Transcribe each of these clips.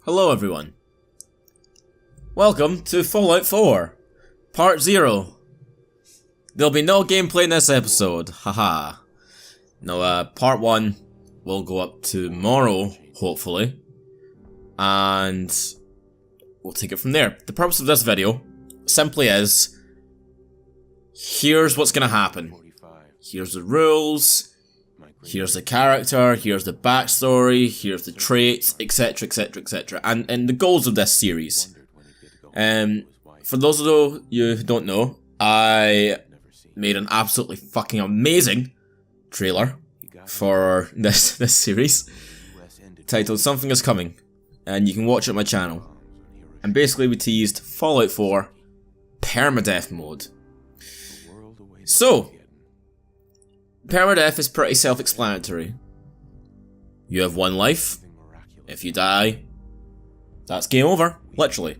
Hello everyone. Welcome to Fallout 4, Part 0. There'll be no gameplay in this episode, haha. No, Part 1 will go up tomorrow, hopefully. And we'll take it from there. The purpose of this video simply is, here's what's gonna happen. Here's the rules. Here's the character, here's the backstory, here's the traits, etc, etc, etc, and the goals of this series. For those of you who don't know, I made an absolutely fucking amazing trailer for this series, titled Something Is Coming, and you can watch it on my channel. And basically we teased Fallout 4 Perma-death mode. So, Perma-death is pretty self-explanatory. You have one life. If you die, that's game over, literally.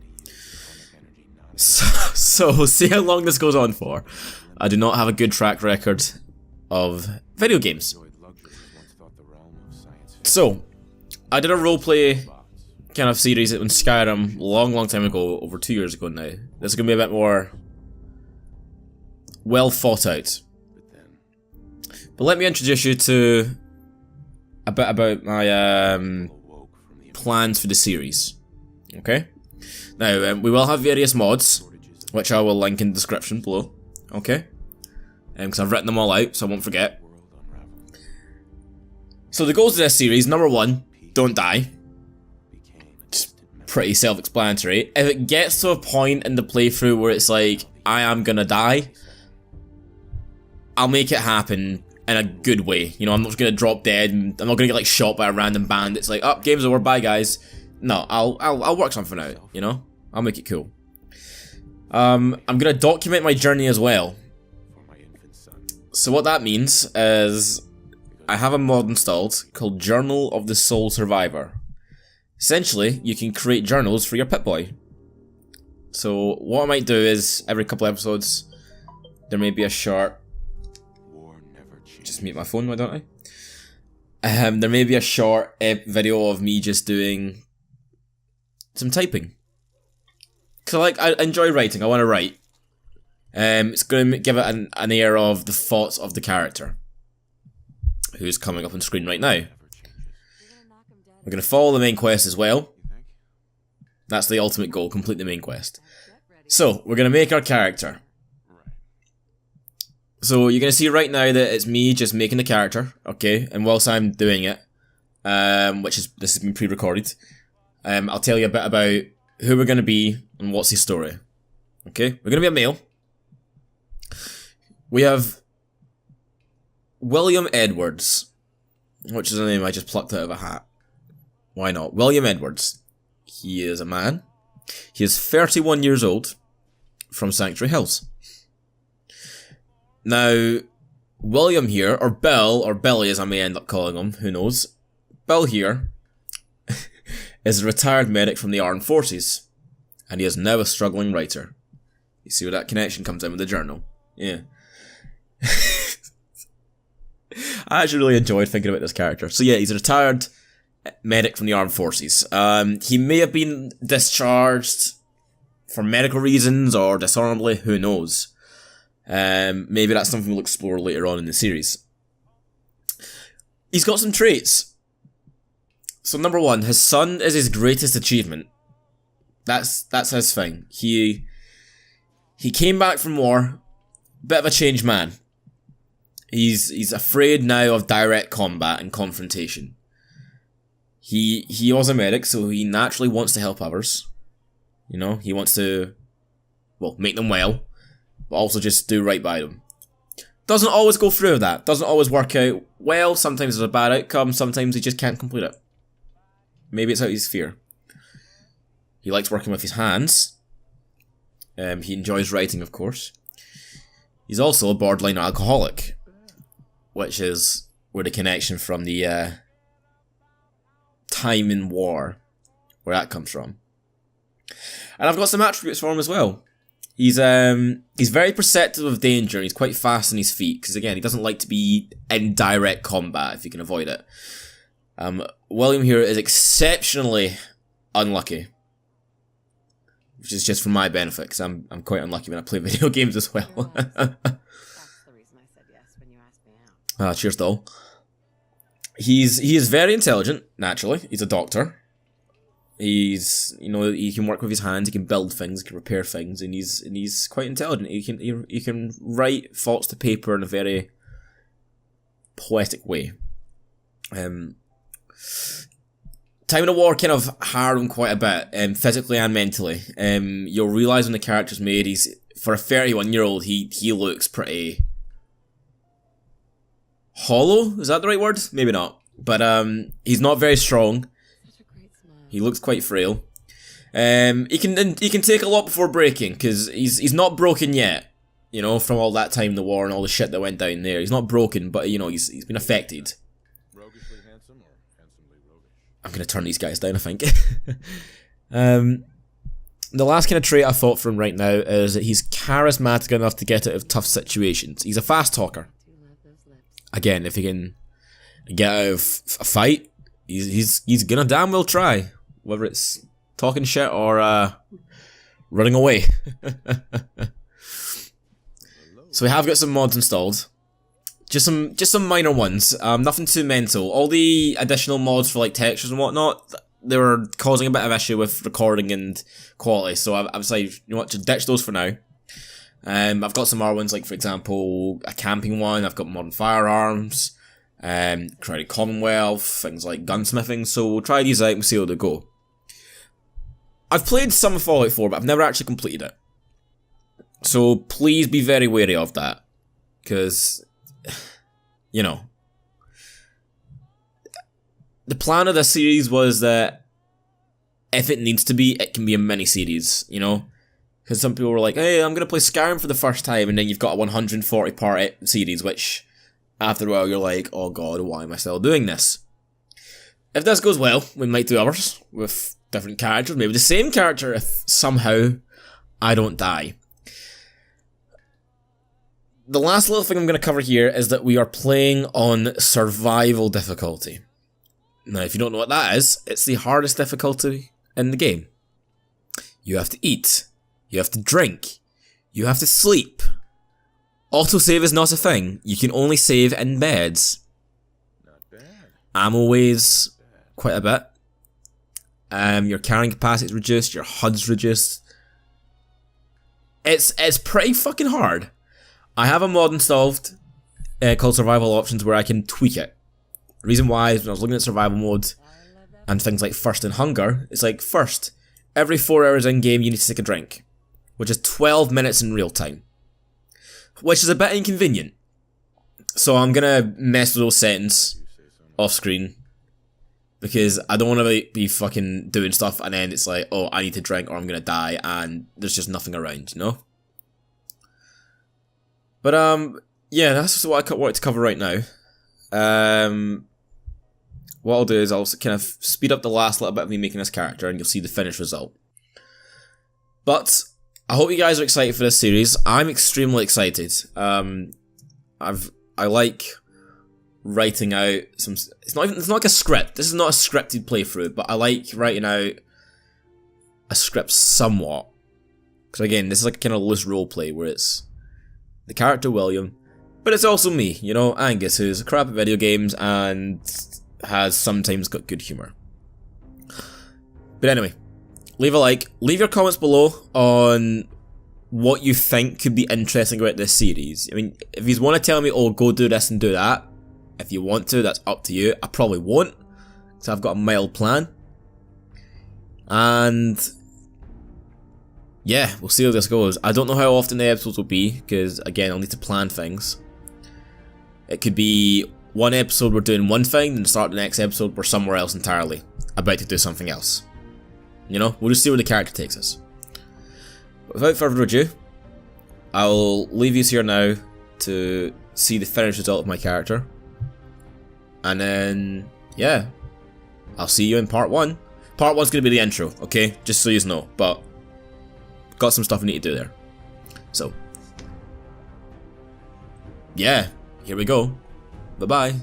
So see how long this goes on for. I do not have a good track record of video games. So, I did a roleplay kind of series in Skyrim long time ago, over 2 years ago now. This is going to be a bit more well thought out. But let me introduce you to a bit about my plans for the series. Okay? Now, we will have various mods, which I will link in the description below. Okay? Because I've written them all out, so I won't forget. So the goals of this series, number 1, don't die. Just pretty self-explanatory. If it gets to a point in the playthrough where it's like, I am gonna die, I'll make it happen in a good way. You know, I'm not just gonna drop dead and I'm not gonna get like shot by a random band. It's like, oh, game's over, bye guys. No, I'll work something out, you know? I'll make it cool. I'm gonna document my journey as well. So what that means is I have a mod installed called Journal of the Sole Survivor. Essentially, you can create journals for your Pip-Boy. So what I might do is every couple episodes there may be a short. Just mute my phone, why don't I? There may be a short video of me just doing some typing. Cause I enjoy writing, I want to write. It's going to give it an air of the thoughts of the character, who's coming up on screen right now. We're going to follow the main quest as well. That's the ultimate goal, complete the main quest. So, we're going to make our character. So you're going to see right now that it's me just making the character, okay, and whilst I'm doing it, this has been pre-recorded, I'll tell you a bit about who we're going to be and what's his story. Okay, we're going to be a male. We have William Edwards, which is a name I just plucked out of a hat. Why not? William Edwards. He is a man. He is 31 years old, from Sanctuary Hills. Now, William here, or Bill, or Billy as I may end up calling him, who knows. Bill here is a retired medic from the armed forces, and he is now a struggling writer. You see where that connection comes in with the journal? Yeah. I actually really enjoyed thinking about this character. So yeah, he's a retired medic from the armed forces. He may have been discharged for medical reasons, or dishonorably, who knows. Maybe that's something we'll explore later on in the series. He's got some traits. So number 1, his son is his greatest achievement. That's his thing. He came back from war, bit of a changed man. He's afraid now of direct combat and confrontation. He was a medic, so he naturally wants to help others. You know, he wants to, well, make them well, but also just do right by them. Doesn't always go through that. Doesn't always work out well. Sometimes there's a bad outcome. Sometimes he just can't complete it. Maybe it's out of his fear. He likes working with his hands. He enjoys writing, of course. He's also a borderline alcoholic, which is where the connection from the time in war, where that comes from. And I've got some attributes for him as well. He's very perceptive of danger, and he's quite fast on his feet, because again, he doesn't like to be in direct combat if he can avoid it. William here is exceptionally unlucky. Which is just for my benefit, because I'm quite unlucky when I play video games as well. That's the reason I said yes when you asked me out. Cheers, doll. He is very intelligent, naturally. He's a doctor. He's, you know, he can work with his hands, he can build things, he can repair things, and he's quite intelligent. He can write thoughts to paper in a very poetic way. Time in the war kind of harrowed him quite a bit, physically and mentally. You'll realise when the character's made, for a 31-year-old, he looks pretty hollow. Is that the right word? Maybe not. But he's not very strong. He looks quite frail. He can take a lot before breaking, because he's not broken yet. You know, from all that time in the war and all the shit that went down there. He's not broken, but you know, he's been affected. Roguishly handsome or handsomely roguish? I'm gonna turn these guys down, I think. The last kind of trait I thought for him right now is that he's charismatic enough to get out of tough situations. He's a fast talker. Again, if he can get out of a fight, he's gonna damn well try. Whether it's talking shit or running away. So we have got some mods installed. Just some minor ones. Nothing too mental. All the additional mods for like textures and whatnot, they were causing a bit of issue with recording and quality. So I've decided, you know what, to ditch those for now. I've got some more ones, like for example, a camping one. I've got modern firearms, created Commonwealth, things like gunsmithing. So we'll try these out and see how they go. I've played some of Fallout 4, but I've never actually completed it. So please be very wary of that. Because, you know, the plan of this series was that if it needs to be, it can be a mini-series, you know? Because some people were like, hey, I'm going to play Skyrim for the first time, and then you've got a 140-part series, which, after a while, you're like, oh god, why am I still doing this? If this goes well, we might do others with different characters, maybe the same character if somehow I don't die. The last little thing I'm going to cover here is that we are playing on survival difficulty. Now, if you don't know what that is, it's the hardest difficulty in the game. You have to eat. You have to drink. You have to sleep. Autosave is not a thing. You can only save in beds. Not bad. Ammo weighs quite a bit. Your carrying capacity is reduced. Your HUD's reduced. It's pretty fucking hard. I have a mod installed called Survival Options where I can tweak it. The reason why is when I was looking at survival mode and things like Thirst and Hunger, it's like, first, every 4 hours in game you need to take a drink, which is 12 minutes in real time, which is a bit inconvenient. So I'm gonna mess with those settings off screen because I don't want to be fucking doing stuff and then it's like, oh, I need to drink or I'm gonna die and there's just nothing around, you know? But yeah, that's just what I wanted to cover right now. What I'll do is I'll kind of speed up the last little bit of me making this character and you'll see the finished result. But I hope you guys are excited for this series. I'm extremely excited. I like writing out some. It's not like a script. This is not a scripted playthrough, but I like writing out a script somewhat. Because again, this is like a kind of loose roleplay where it's the character William, but it's also me, you know, Angus, who's crap at video games and has sometimes got good humour. But anyway, leave a like, leave your comments below on what you think could be interesting about this series. I mean, if you want to tell me, oh, go do this and do that, if you want to, that's up to you. I probably won't, because I've got a mild plan. And yeah, we'll see how this goes. I don't know how often the episodes will be, because again, I'll need to plan things. It could be one episode we're doing one thing, and start the next episode we're somewhere else entirely, about to do something else. You know, we'll just see where the character takes us. But without further ado, I'll leave you here now to see the finished result of my character. And then, yeah, I'll see you in part 1. Part 1's going to be the intro, okay? Just so you know, but got some stuff I need to do there. So, yeah, here we go. Bye-bye.